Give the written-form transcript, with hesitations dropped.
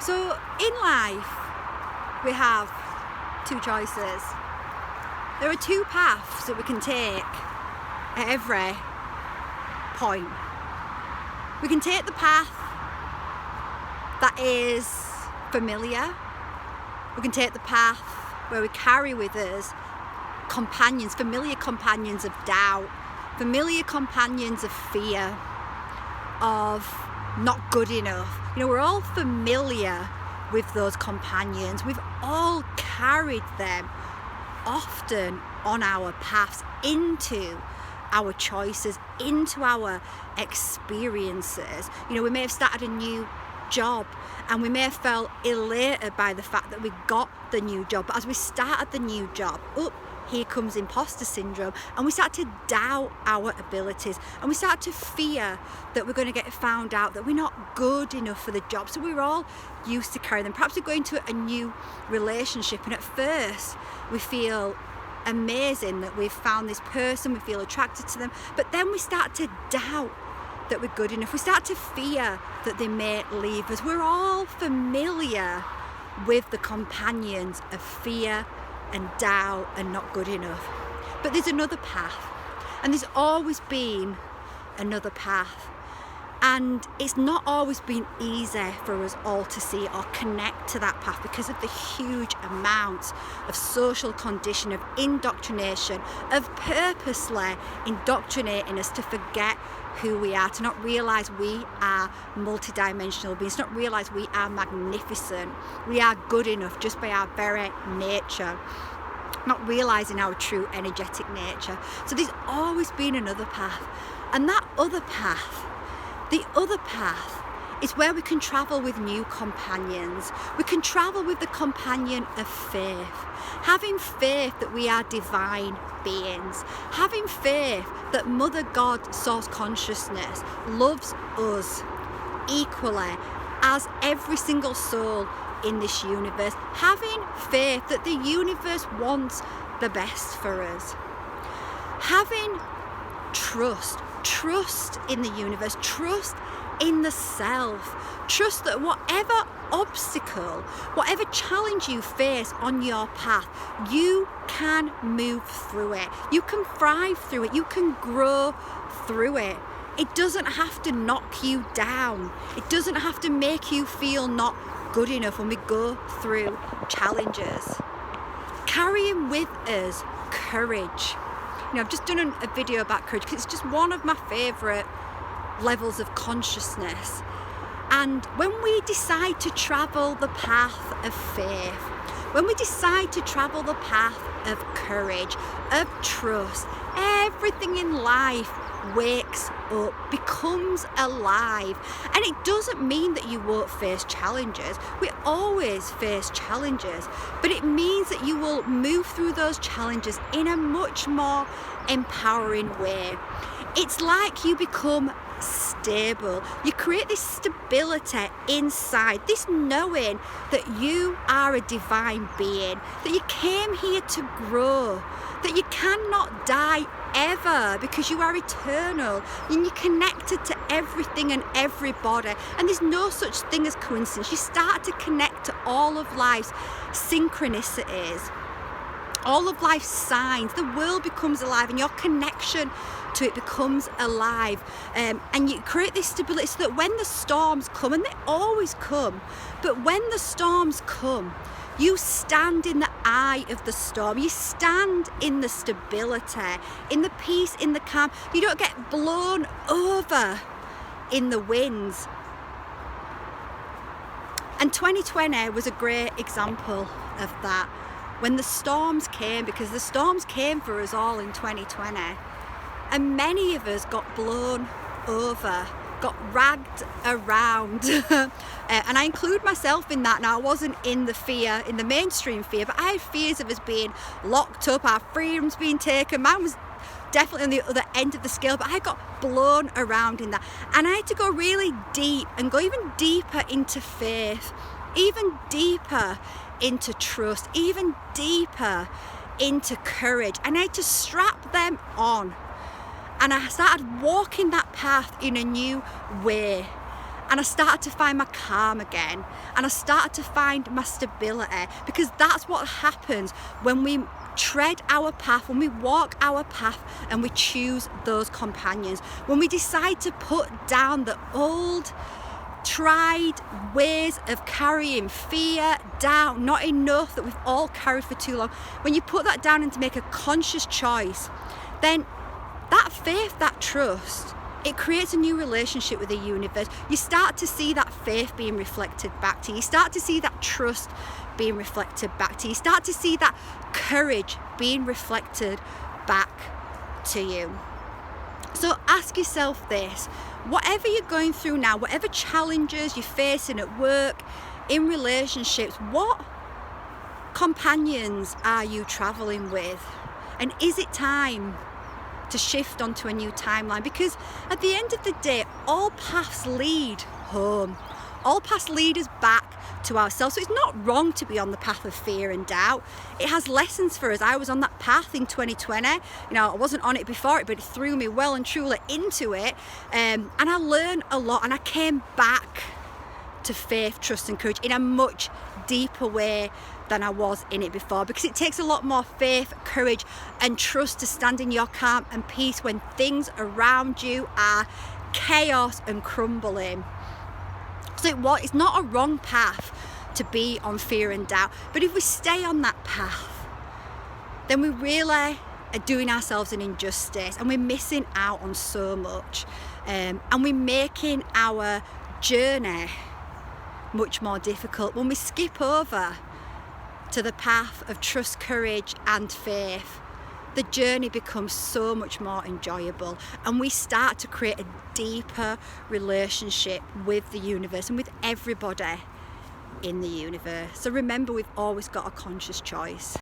So in life, we have two choices. There are two paths that we can take at every point. We can take the path that is familiar. We can take the path where we carry with us companions, familiar companions of doubt, familiar companions of fear, of not good enough. You know, we're all familiar with those companions. We've all carried them often on our paths into our choices, into our experiences. You know, we may have started a new job and we may have felt elated by the fact that we got the new job, but as we started the new job, here comes imposter syndrome, and we start to doubt our abilities, and we start to fear that we're going to get found out, that we're not good enough for the job. So we're all used to carrying them. Perhaps we're going to a new relationship, and at first we feel amazing that we've found this person, we feel attracted to them, but then we start to doubt that we're good enough. We start to fear that they may leave us. We're all familiar with the companions of fear and doubt and not good enough. But there's another path, and there's always been another path, and it's not always been easy for us all to see or connect to that path because of the huge amounts of social condition, of indoctrination, of purposely indoctrinating us to forget who we are, to not realise we are multidimensional beings, to not realise we are magnificent, we are good enough just by our very nature, not realising our true energetic nature. So there's always been another path, and that other path, the other path, is where we can travel with new companions. We can travel with the companion of faith, having faith that we are divine beings, having faith that Mother God, Source Consciousness, loves us equally as every single soul in this universe, having faith that the universe wants the best for us, having trust in the universe, trust in the self, trust that whatever obstacle, whatever challenge you face on your path, you can move through it, you can thrive through it, you can grow through it. It doesn't have to knock you down, it doesn't have to make you feel not good enough when we go through challenges. Carrying with us courage. You know, I've just done a video about courage because it's just one of my favourite levels of consciousness. And when we decide to travel the path of faith, when we decide to travel the path of courage, of trust, everything in life wakes up, becomes alive. And it doesn't mean that you won't face challenges. We always face challenges, but it means that you will move through those challenges in a much more empowering way. It's like you become stable. You create this stability inside, this knowing that you are a divine being, that you came here to grow, that you cannot die ever because you are eternal and you're connected to everything and everybody, and there's no such thing as coincidence. You start to connect to all of life's synchronicities, all of life's signs. The world becomes alive and your connection to it becomes alive, and you create this stability so that when the storms come, and they always come, but when the storms come, you stand in the eye of the storm. You stand in the stability, in the peace, in the calm. You don't get blown over in the winds. And 2020 was a great example of that. When the storms came, because the storms came for us all in 2020, and many of us got blown over, got ragged around, and I include myself in that. Now, I wasn't in the fear, in the mainstream fear, but I had fears of us being locked up, our freedoms being taken. Mine was definitely on the other end of the scale, but I got blown around in that, and I had to go really deep and go even deeper into faith, even deeper into trust, even deeper into courage, and I had to strap them on. And I started walking that path in a new way. and I started to find my calm again, and I started to find my stability, because that's what happens when we tread our path, when we walk our path and we choose those companions, when we decide to put down the old tried ways of carrying fear, doubt, not enough that we've all carried for too long. When you put that down and to make a conscious choice, then that faith, that trust, it creates a new relationship with the universe. You start to see that faith being reflected back to you. You start to see that trust being reflected back to you. You start to see that courage being reflected back to you. So ask yourself this: whatever you're going through now, whatever challenges you're facing at work, in relationships, what companions are you traveling with? And is it time to shift onto a new timeline? Because at the end of the day, all paths lead home. All paths lead us back to ourselves. So it's not wrong to be on the path of fear and doubt. It has lessons for us. I was on that path in 2020. I wasn't on it before it, but it threw me well and truly into it. And I learned a lot, and I came back to faith, trust and courage in a much deeper way than I was in it before, because it takes a lot more faith, courage and trust to stand in your calm and peace when things around you are chaos and crumbling. So it's not a wrong path to be on fear and doubt, but if we stay on that path, then we really are doing ourselves an injustice, and we're missing out on so much, and we're making our journey much more difficult when we skip over to the path of trust, courage and faith. The journey becomes so much more enjoyable, and we start to create a deeper relationship with the universe and with everybody in the universe. So remember, we've always got a conscious choice.